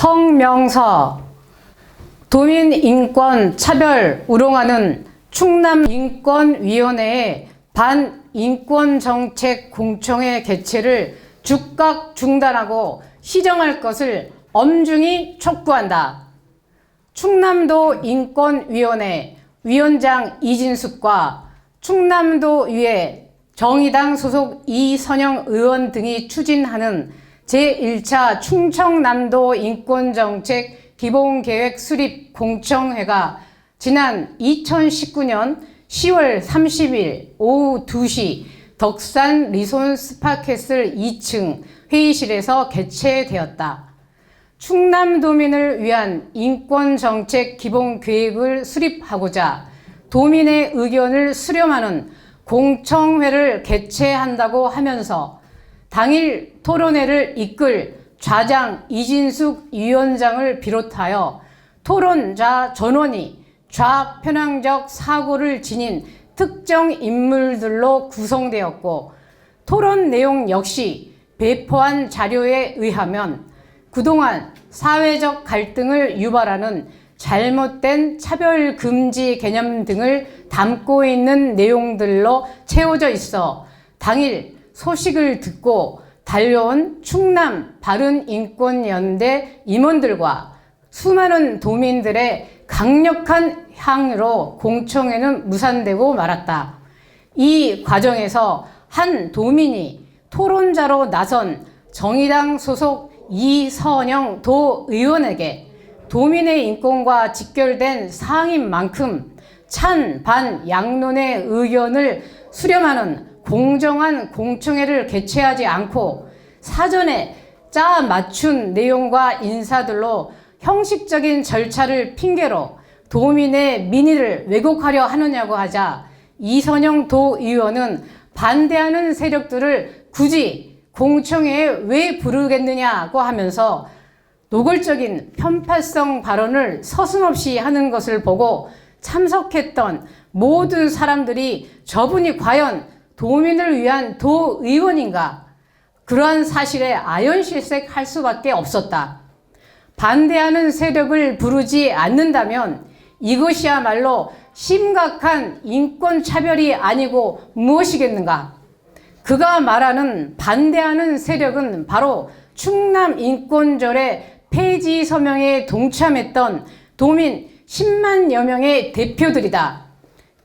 성명서 도민인권 차별 우롱하는 충남인권위원회의 반인권정책 공청회 개최를 즉각 중단하고 시정할 것을 엄중히 촉구한다. 충남도 인권위원회 위원장 이진숙과 충남도의회 정의당 소속 이선영 의원 등이 추진하는 제1차 충청남도 인권정책 기본계획 수립 공청회가 지난 2019년 10월 30일 오후 2시 덕산 리손 스파캐슬 2층 회의실에서 개최되었다. 충남도민을 위한 인권정책 기본계획을 수립하고자 도민의 의견을 수렴하는 공청회를 개최한다고 하면서 당일 토론회를 이끌 좌장 이진숙 위원장을 비롯하여 토론자 전원이 좌편향적 사고를 지닌 특정 인물들로 구성되었고, 토론 내용 역시 배포한 자료에 의하면 그동안 사회적 갈등을 유발하는 잘못된 차별금지 개념 등을 담고 있는 내용들로 채워져 있어 당일 소식을 듣고 달려온 충남 바른인권연대 임원들과 수많은 도민들의 강력한 항의로 공청회는 무산되고 말았다. 이 과정에서 한 도민이 토론자로 나선 정의당 소속 이선영 도의원에게 도민의 인권과 직결된 사항인 만큼 찬반 양론의 의견을 수렴하는 공정한 공청회를 개최하지 않고 사전에 짜 맞춘 내용과 인사들로 형식적인 절차를 핑계로 도민의 민의를 왜곡하려 하느냐고 하자 이선영 도의원은 반대하는 세력들을 굳이 공청회에 왜 부르겠느냐고 하면서 노골적인 편파성 발언을 서슴없이 하는 것을 보고 참석했던 모든 사람들이 저분이 과연 도민을 위한 도의원인가? 그러한 사실에 아연실색할 수밖에 없었다. 반대하는 세력을 부르지 않는다면 이것이야말로 심각한 인권차별이 아니고 무엇이겠는가? 그가 말하는 반대하는 세력은 바로 충남인권절의 폐지 서명에 동참했던 도민 10만여 명의 대표들이다.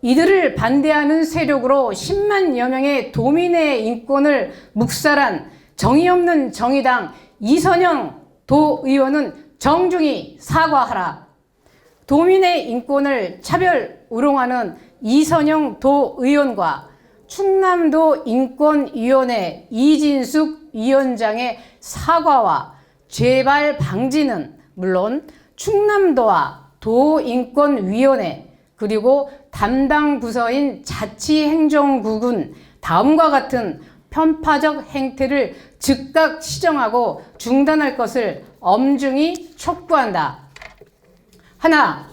이들을 반대하는 세력으로 10만여 명의 도민의 인권을 묵살한 정의 없는 정의당 이선영 도의원은 정중히 사과하라. 도민의 인권을 차별 우롱하는 이선영 도의원과 충남도 인권위원회 이진숙 위원장의 사과와 재발 방지는 물론 충남도와 도인권위원회 그리고 담당 부서인 자치행정국은 다음과 같은 편파적 행태를 즉각 시정하고 중단할 것을 엄중히 촉구한다. 하나,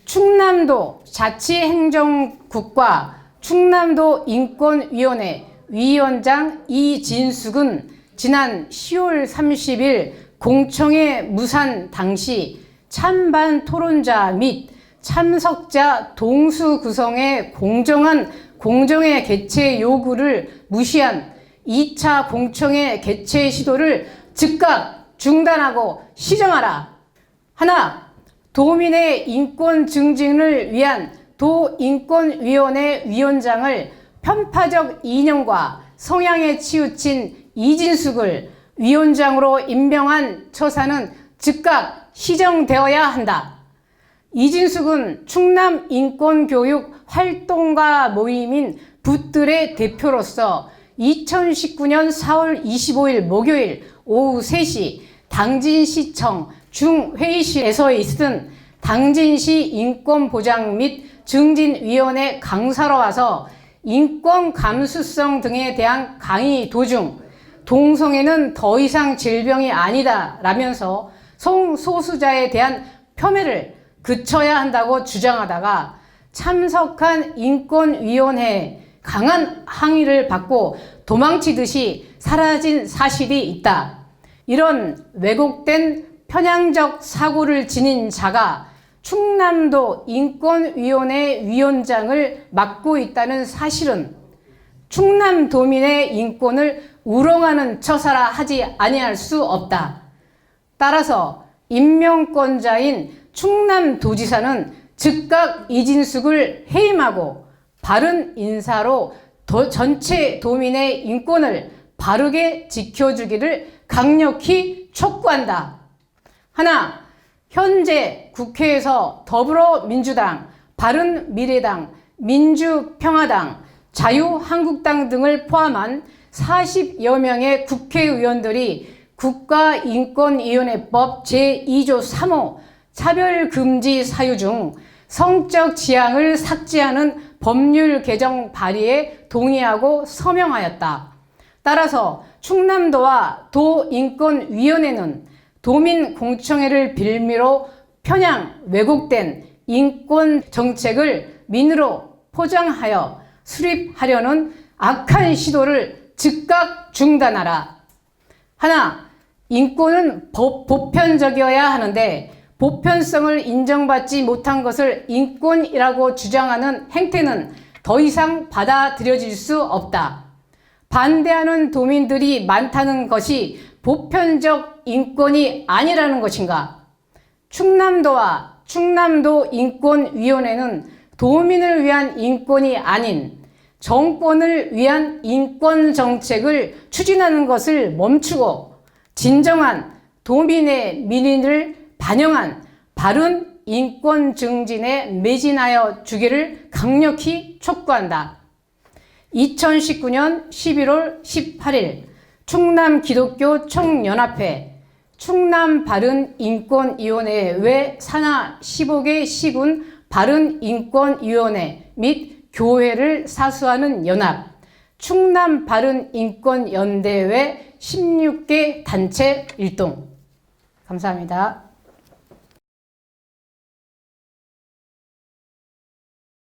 충남도 자치행정국과 충남도 인권위원회 위원장 이진숙은 지난 10월 30일 공청회 무산 당시 찬반 토론자 및 참석자 동수 구성의 공정한 공청회 개최 요구를 무시한 2차 공청회 개최 시도를 즉각 중단하고 시정하라. 하나, 도민의 인권 증진을 위한 도인권위원회 위원장을 편파적 이념과 성향에 치우친 이진숙을 위원장으로 임명한 처사는 즉각 시정되어야 한다. 이진숙은 충남 인권교육 활동가 모임인 붓들의 대표로서 2019년 4월 25일 목요일 오후 3시 당진시청 중회의실에서 있은 당진시 인권보장 및 증진위원회 강사로 와서 인권 감수성 등에 대한 강의 도중 동성애는 더 이상 질병이 아니다 라면서 성소수자에 대한 폄훼를 그쳐야 한다고 주장하다가 참석한 인권위원회에 강한 항의를 받고 도망치듯이 사라진 사실이 있다. 이런 왜곡된 편향적 사고를 지닌 자가 충남도 인권위원회 위원장을 맡고 있다는 사실은 충남도민의 인권을 우롱하는 처사라 하지 아니할 수 없다. 따라서 임명권자인 충남도지사는 즉각 이진숙을 해임하고 바른 인사로 전체 도민의 인권을 바르게 지켜주기를 강력히 촉구한다. 하나, 현재 국회에서 더불어민주당, 바른미래당, 민주평화당, 자유한국당 등을 포함한 40여 명의 국회의원들이 국가인권위원회법 제2조 3호 차별금지 사유 중 성적 지향을 삭제하는 법률 개정 발의에 동의하고 서명하였다. 따라서 충남도와 도인권위원회는 도민공청회를 빌미로 편향, 왜곡된 인권정책을 민으로 포장하여 수립하려는 악한 시도를 즉각 중단하라. 하나, 인권은 보편적이어야 하는데 보편성을 인정받지 못한 것을 인권이라고 주장하는 행태는 더 이상 받아들여질 수 없다. 반대하는 도민들이 많다는 것이 보편적 인권이 아니라는 것인가? 충남도와 충남도 인권위원회는 도민을 위한 인권이 아닌 정권을 위한 인권 정책을 추진하는 것을 멈추고 진정한 도민의 민의를 반영한 바른 인권 증진에 매진하여 주기를 강력히 촉구한다. 2019년 11월 18일 충남기독교 총연합회 충남바른인권위원회 외 산하 15개 시군 바른인권위원회 및 교회를 사수하는 연합 충남바른인권연대회 16개 단체 일동. 감사합니다.